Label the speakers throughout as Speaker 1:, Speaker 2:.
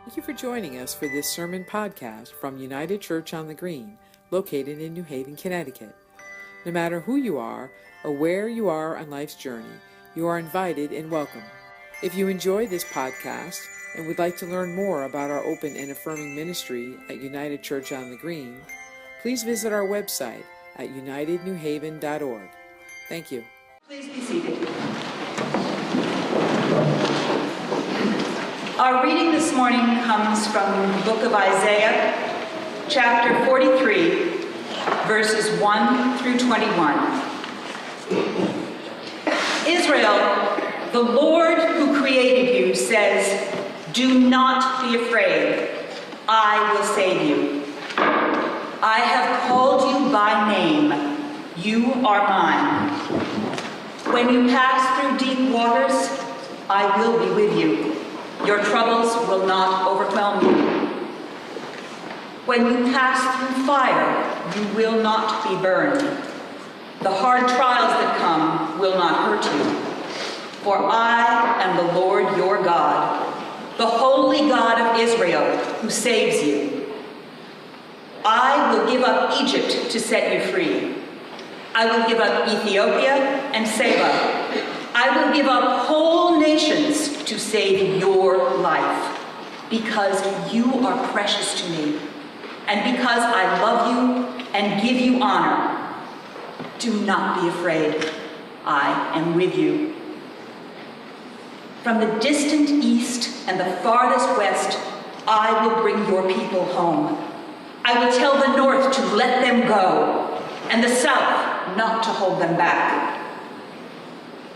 Speaker 1: Thank you for joining us for this sermon podcast from United Church on the Green, located in New Haven, Connecticut. No matter who you are or where you are on life's journey, you are invited and welcome. If you enjoy this podcast and would like to learn more about our open and affirming ministry at United Church on the Green, please visit our website at unitednewhaven.org. Thank you.
Speaker 2: Please be seated. Our reading this morning comes from the book of Isaiah, chapter 43, verses 1 through 21. Israel, the Lord who created you says, "Do not be afraid, I will save you. I have called you by name, you are mine. When you pass through deep waters, I will be with you. Your troubles will not overwhelm you. When you pass through fire, you will not be burned. The hard trials that come will not hurt you. For I am the Lord your God, the holy God of Israel, who saves you. I will give up Egypt to set you free. I will give up Ethiopia and Seba. I will give up whole nations to save your life, because you are precious to me, and because I love you and give you honor. Do not be afraid, I am with you. From the distant east and the farthest west, I will bring your people home. I will tell the north to let them go, and the south not to hold them back.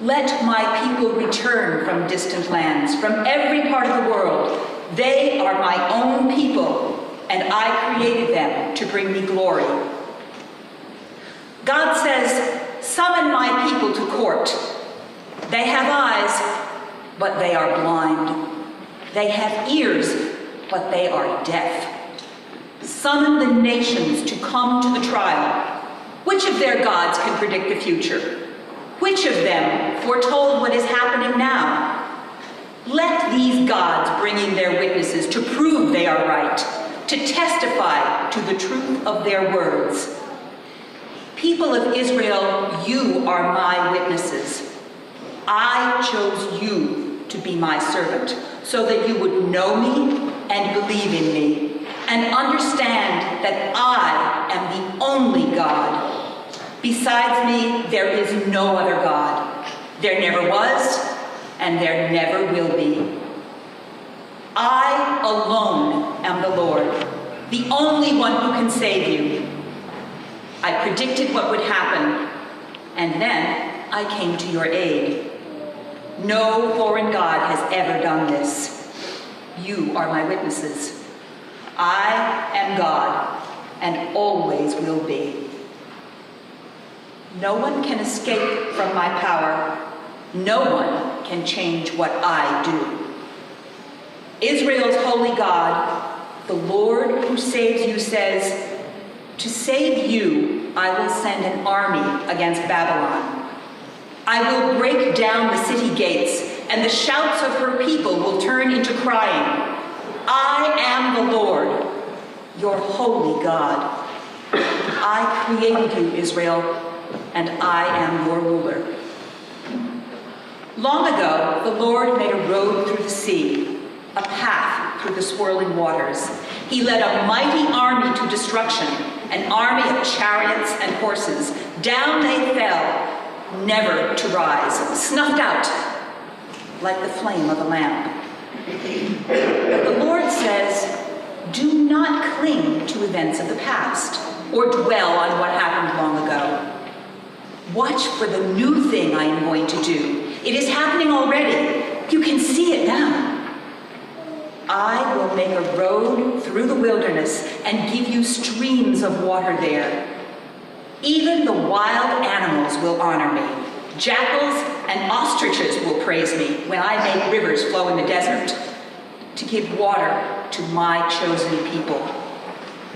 Speaker 2: Let my people return from distant lands, from every part of the world. They are my own people, and I created them to bring me glory. God says, "Summon my people to court. They have eyes, but they are blind. They have ears, but they are deaf. Summon the nations to come to the trial. Which of their gods can predict the future? Which of them foretold what is happening now? Let these gods bring in their witnesses to prove they are right, to testify to the truth of their words. People of Israel, you are my witnesses. I chose you to be my servant, so that you would know me and believe in me, and understand that I am the only God. Besides me, there is no other God. There never was, and there never will be. I alone am the Lord, the only one who can save you. I predicted what would happen, and then I came to your aid. No foreign God has ever done this. You are my witnesses. I am God, and always will be. No one can escape from my power. No one can change what I do. Israel's holy God, the Lord who saves you, says, to save you, I will send an army against Babylon. I will break down the city gates, and the shouts of her people will turn into crying. I am the Lord, your holy God. I created you, Israel, and I am your ruler. Long ago, the Lord made a road through the sea, a path through the swirling waters. He led a mighty army to destruction, an army of chariots and horses. Down they fell, never to rise, snuffed out like the flame of a lamp. But the Lord says, do not cling to events of the past or dwell on what happened long ago. Watch for the new thing I am going to do. It is happening already. You can see it now. I will make a road through the wilderness and give you streams of water there. Even the wild animals will honor me. Jackals and ostriches will praise me when I make rivers flow in the desert to give water to my chosen people.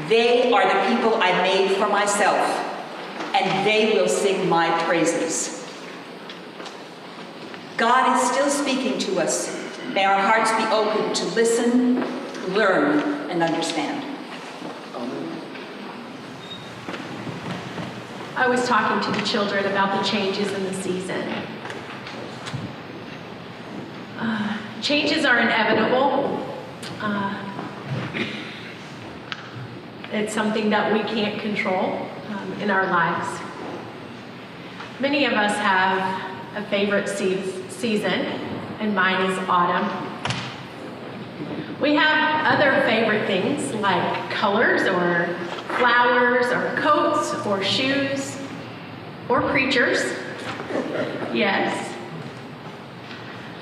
Speaker 2: They are the people I made for myself, and they will sing my praises. God is still speaking to us. May our hearts be open to listen, learn and understand.
Speaker 3: I was talking to the children about the changes in the season. Changes are inevitable. It's something that we can't control in our lives. Many of us have a favorite season, and mine is autumn. We have other favorite things like colors or flowers or coats or shoes or creatures. Yes.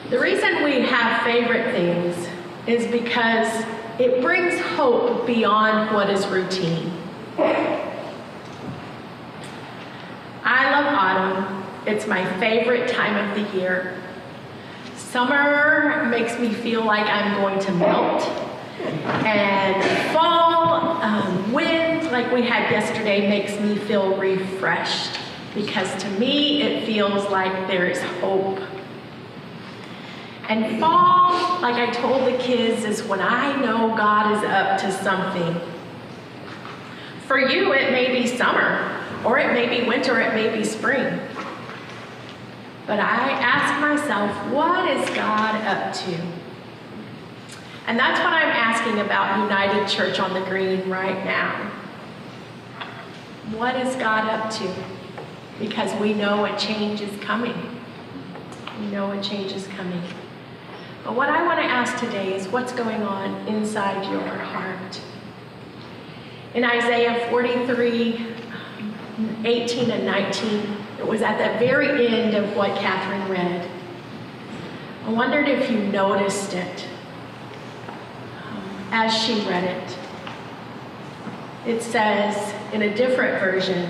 Speaker 3: The reason we have favorite things is because it brings hope beyond what is routine. I love autumn. It's my favorite time of the year. Summer makes me feel like I'm going to melt. And fall, wind, like we had yesterday, makes me feel refreshed. Because to me, it feels like there is hope. And fall, like I told the kids, is when I know God is up to something. For you, it may be summer, or it may be winter, it may be spring. But I ask myself, what is God up to? And that's what I'm asking about United Church on the Green right now. What is God up to? Because we know a change is coming. We know a change is coming. But what I want to ask today is what's going on inside your heart. In Isaiah 43, 18 and 19, it was at the very end of what Catherine read. I wondered if you noticed it as she read it. It says in a different version,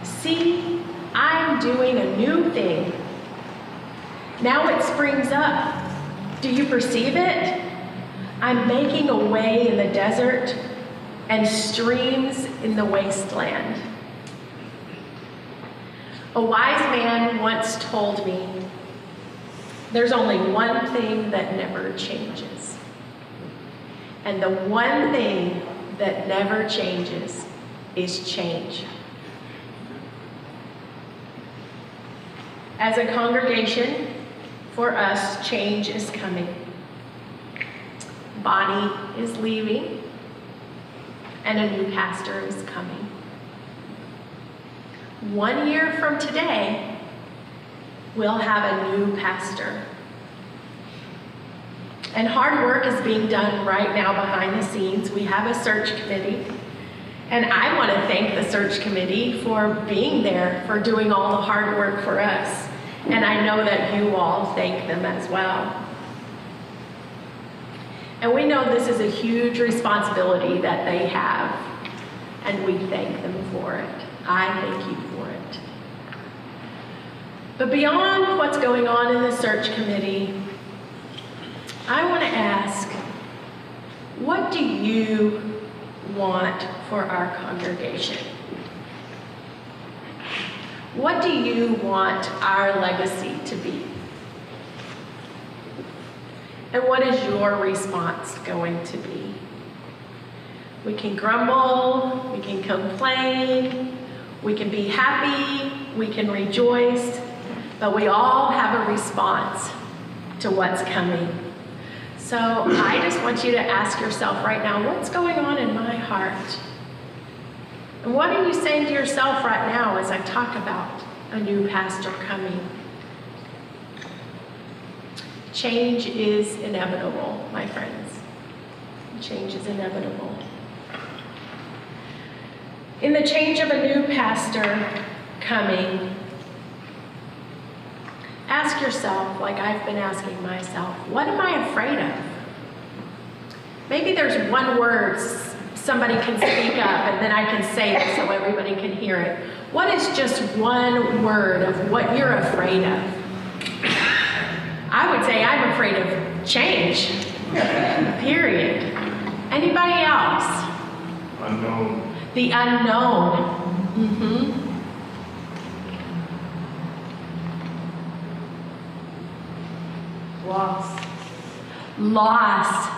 Speaker 3: "See, I'm doing a new thing. Now it springs up. Do you perceive it? I'm making a way in the desert and streams in the wasteland." A wise man once told me, there's only one thing that never changes. And the one thing that never changes is change. As a congregation, for us, change is coming. Bonnie is leaving, and a new pastor is coming. 1 year from today, we'll have a new pastor. And hard work is being done right now behind the scenes. We have a search committee. And I want to thank the search committee for being there, for doing all the hard work for us. And I know that you all thank them as well. And we know this is a huge responsibility that they have, and we thank them for it. I thank you for it. But beyond what's going on in the search committee, I want to ask, what do you want for our congregation? What do you want our legacy to be? And what is your response going to be? We can grumble, we can complain, we can be happy, we can rejoice, but we all have a response to what's coming. So I just want you to ask yourself right now, what's going on in my heart? And what are you saying to yourself right now as I talk about a new pastor coming? Change is inevitable, my friends. Change is inevitable. In the change of a new pastor coming, ask yourself, like I've been asking myself, what am I afraid of? Maybe there's one word somebody can speak up and then I can say it so everybody can hear it. What is just one word of what you're afraid of? I would say I'm afraid of change, period. Anybody else?
Speaker 4: Unknown.
Speaker 3: The unknown.
Speaker 4: Loss.
Speaker 3: Loss.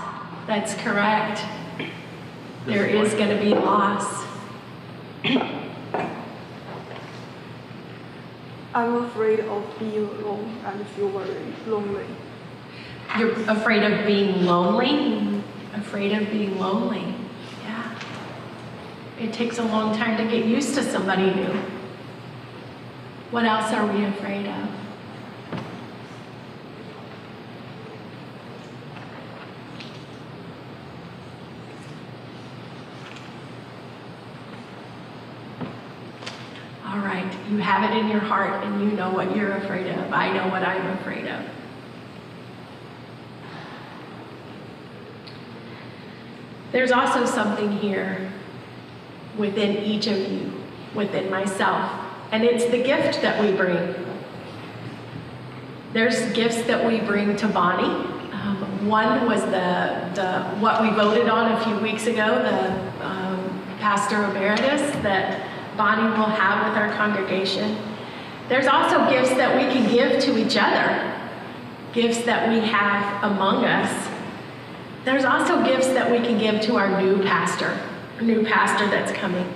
Speaker 3: That's correct. There is going to be loss.
Speaker 4: I'm afraid of being alone and feel very lonely.
Speaker 3: You're afraid of being lonely? Afraid of being lonely. Yeah. It takes a long time to get used to somebody new. What else are we afraid of? All right, you have it in your heart and you know what you're afraid of. I know what I'm afraid of. There's also something here within each of you, within myself, and it's the gift that we bring. There's gifts that we bring to Bonnie. One was the what we voted on a few weeks ago, the Pastor Emeritus that Bonnie will have with our congregation. There's also gifts that we can give to each other, gifts that we have among us. There's also gifts that we can give to our new pastor that's coming.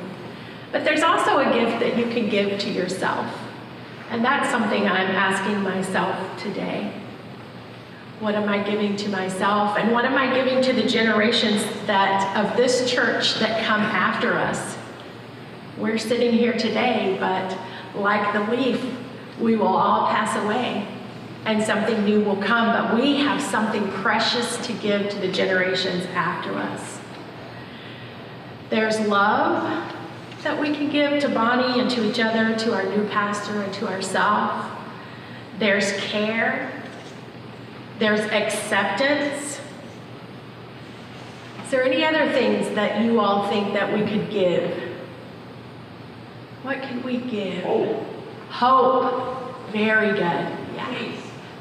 Speaker 3: But there's also a gift that you can give to yourself. And that's something I'm asking myself today. What am I giving to myself? And what am I giving to the generations of this church that come after us? We're sitting here today, but like the leaf, we will all pass away and something new will come, but we have something precious to give to the generations after us. There's love that we can give to Bonnie and to each other, to our new pastor and to ourselves. There's care. There's acceptance. Is there any other things that you all think that we could give? What can we give? Hope. Very good. Yeah.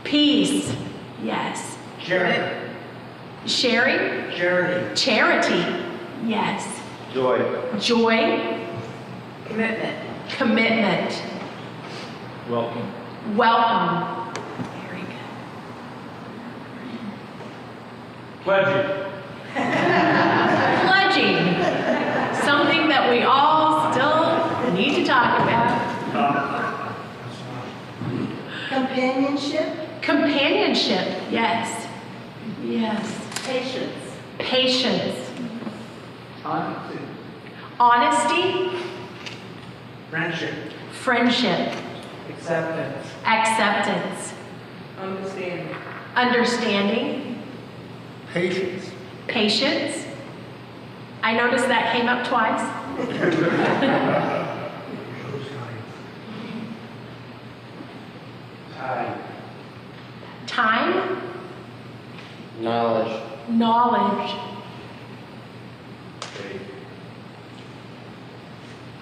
Speaker 3: Peace. Yes.
Speaker 5: Charity.
Speaker 3: Sharing. Charity. Yes. Joy. Commitment. Welcome. Very good. Pledging. Something that we all still need to talk about. Companionship. Yes. Patience. Honesty. Friendship. Acceptance. Understanding. Patience. I noticed that came up twice. Time. Knowledge.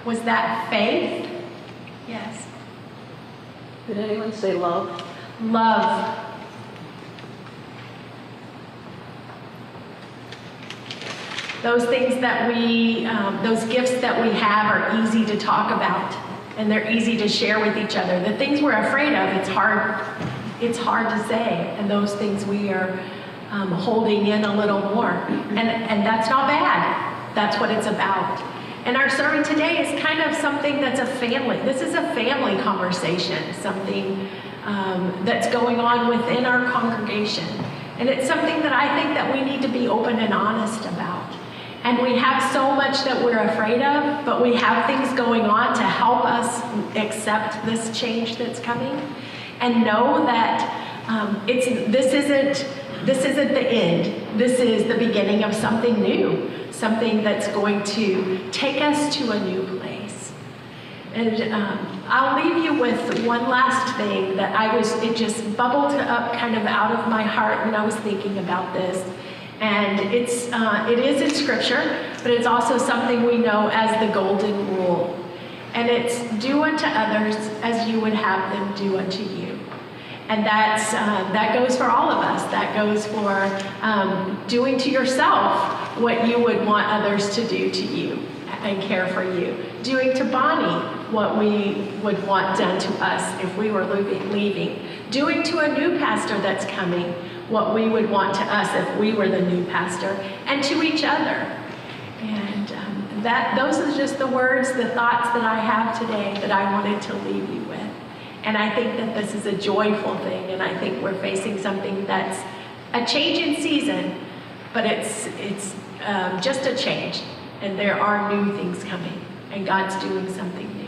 Speaker 3: Was that faith? Yes.
Speaker 4: Did anyone say love?
Speaker 3: Love. Those things that those gifts that we have are easy to talk about, and they're easy to share with each other. The things we're afraid of, it's hard to say, and those things we are holding in a little more. And that's not bad. That's what it's about. And our sermon today is kind of something that's this is a family conversation, something that's going on within our congregation. And it's something that I think that we need to be open and honest about. And we have so much that we're afraid of, but we have things going on to help us accept this change that's coming, and know that this isn't the end. This is the beginning of something new, something that's going to take us to a new place. And I'll leave you with one last thing that it just bubbled up kind of out of my heart when I was thinking about this. And it is in Scripture, but it's also something we know as the Golden Rule. And it's do unto others as you would have them do unto you. And that goes for all of us. That goes for doing to yourself what you would want others to do to you and care for you. Doing to Bonnie what we would want done to us if we were leaving. Doing to a new pastor that's coming what we would want to us if we were the new pastor, and to each other. And those are just the words, the thoughts that I have today that I wanted to leave you with. And I think that this is a joyful thing, and I think we're facing something that's a change in season, but it's just a change, and there are new things coming, and God's doing something new.